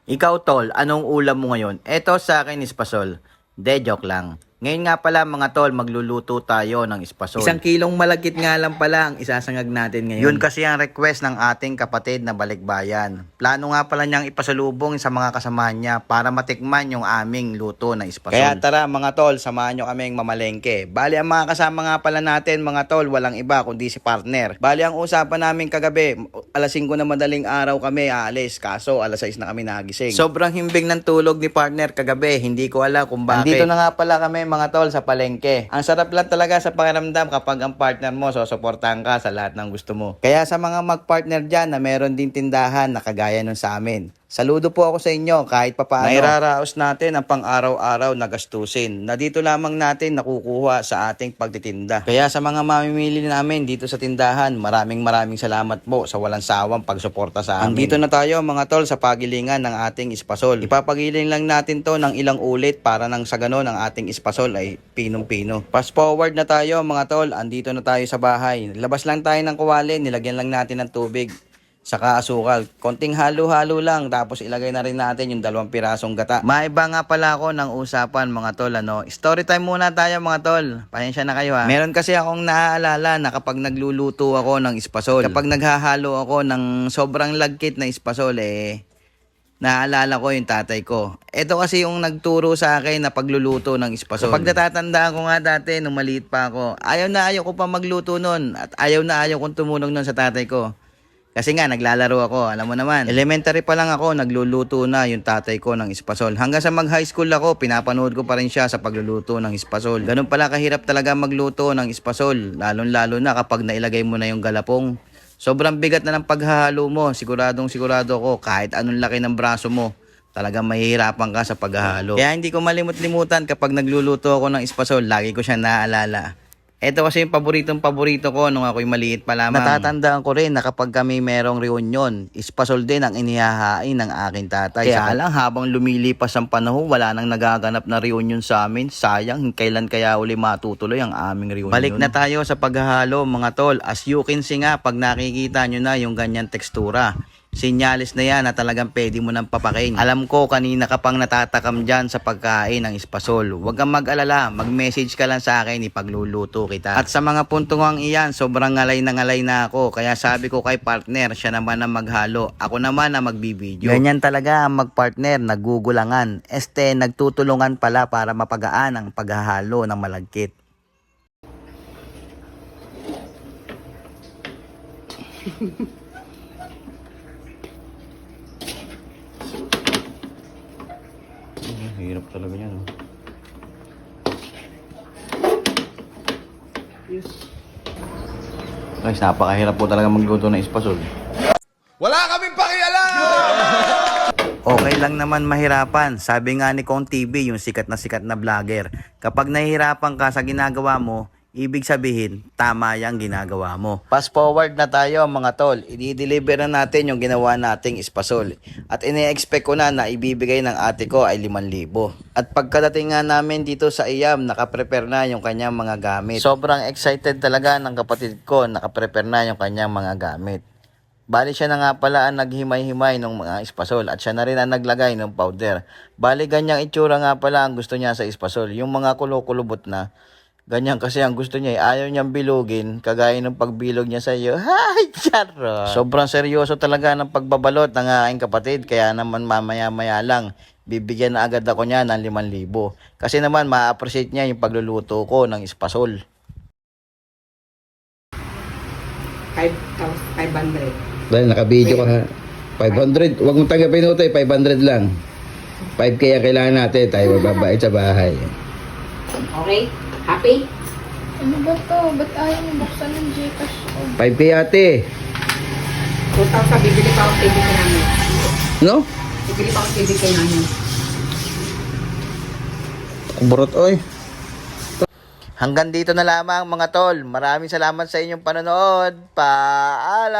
Ikaw tol, anong ulam mo ngayon? Eto sa akin espasol. De, joke lang. Ngayon nga pala mga tol, magluluto tayo ng espasol. 1 kilong malagkit nga lang pala ang isasangag natin ngayon. Yun kasi ang request ng ating kapatid na balikbayan. Plano nga pala niyang ipasalubong sa mga kasamahan niya para matikman yung aming luto na espasol. Kaya tara mga tol, samahan nyo kaming mamalengke. Bali ang mga kasama nga pala natin mga tol, walang iba kundi si partner. Bali ang usapan namin kagabi, alas 5 na madaling araw kami aalis, kaso alas 6 na kami nagising. Sobrang himbing ng tulog ni partner kagabi, hindi ko alam kung bakit. Andito na nga pala kami mga tol sa palengke. Ang sarap lang talaga sa pakiramdam kapag ang partner mo susuportahan ka sa lahat ng gusto mo. Kaya sa mga mag-partner dyan na meron din tindahan na kagaya nun sa amin, saludo po ako sa inyo kahit papaano. Nairaraos natin ang pang-araw-araw na gastusin na dito lamang natin nakukuha sa ating pagtitinda. Kaya sa mga mamimili namin dito sa tindahan, maraming salamat po sa walang sawang pagsuporta sa amin. Andito na tayo mga tol sa pagilingan ng ating espasol. Ipapagiling lang natin to ng ilang ulit para nang sa ganon ang ating espasol ay pinong-pino. Fast forward na tayo mga tol, andito na tayo sa bahay. Labas lang tayo ng kuwali, nilagyan lang natin ng tubig saka asukal. Konting halo-halo lang tapos ilagay na rin natin yung 2 pirasong gata. Maiba nga pala ako ng usapan mga tol Story time muna tayo mga tol. Pasensya na kayo ha. Meron kasi akong naaalala na kapag nagluluto ako ng espasol, kapag naghahalo ako ng sobrang lagkit na espasol naalala ko yung tatay ko. Ito kasi yung nagturo sa akin na pagluluto ng espasol. Kapag natatandaan ko nga dati nung maliit pa ako, ayaw ko pa magluto nun at ayaw kong tumulong nun sa tatay ko. Kasi nga, naglalaro ako. Alam mo naman, elementary pa lang ako, nagluluto na yung tatay ko ng espasol. Hanggang sa mag-high school ako, pinapanood ko pa rin siya sa pagluluto ng espasol. Ganun pala kahirap talaga magluto ng espasol. Lalo na kapag nailagay mo na yung galapong. Sobrang bigat na ng paghahalo mo. Sigurado ko, kahit anong laki ng braso mo, talagang mahihirapan ka sa paghahalo. Kaya hindi ko malimut-limutan kapag nagluluto ako ng espasol, lagi ko siya naaalala. Ito kasi yung paborito ko nung ako'y maliit pa lamang. Natatandaan ko rin na kapag kami merong reunion, espasol din ang inihahain ng aking tatay. Kaya lang habang lumilipas ang panahon, wala nang nagaganap na reunion sa amin. Sayang, kailan kaya uli matutuloy ang aming reunion. Balik na tayo sa paghahalo mga tol. As you can see nga, pag nakikita nyo na yung ganyan tekstura, sinyalis na yan na talagang pwede mo nang papakain. Alam ko kanina ka pang natatakam dyan sa pagkain ng espasol. Huwag kang mag-alala, mag-message ka lang sa akin, ipagluluto kita. At sa mga puntong iyan, sobrang ngalay na ako. Kaya sabi ko kay partner, siya naman ang maghalo. Ako naman ang magbibideo. Ganyan talaga ang mag-partner, nagugulangan. Nagtutulungan pala para mapagaan ang paghahalo ng malagkit. Hirap talaga yan. Yes. Guys, napakahirap po talaga magluto ng espasol. Wala kaming pakialam! Okay lang naman mahirapan. Sabi nga ni Kong TV, yung sikat na vlogger, kapag nahihirapan ka sa ginagawa mo, ibig sabihin, tama yung ginagawa mo. Fast forward na tayo mga tol. I-deliver na natin yung ginawa nating espasol. At ine-expect ko na ibibigay ng ate ko ay 5,000. At pagkadating nga namin dito sa IAM, nakaprepare na yung kanyang mga gamit. Sobrang excited talaga ng kapatid ko, nakaprepare na yung kanyang mga gamit. Bali siya na nga pala ang naghimay-himay ng mga espasol at siya na rin ang naglagay ng powder. Bali ganyang itsura nga pala ang gusto niya sa espasol. Yung mga kulo-kulubot na, ganyan kasi ang gusto niya, ayaw niyang bilugin, kagaya ng pagbilog niya sa iyo. Hay, charot! Sobrang seryoso talaga ng pagbabalot ng aking kapatid, kaya naman mamaya-maya lang, bibigyan na agad ako niya ng 5,000. Kasi naman, ma-appreciate niya yung pagluluto ko ng espasol. 500. Dahil naka-video ka ha. 500, wag mong tanggapin ito 500 lang. 5K ang kailangan natin, tayo mababait sa bahay. Okay? Happy? Ano ba to? Ba't ayaw mo buksan ng Gcash ko? 5K ate. 2,000, bibili pa akong TVK namin. No? Bibili pa akong TVK namin. Kuburot oy. Hanggang dito na lamang mga tol. Maraming salamat sa inyong panonood. Paalam!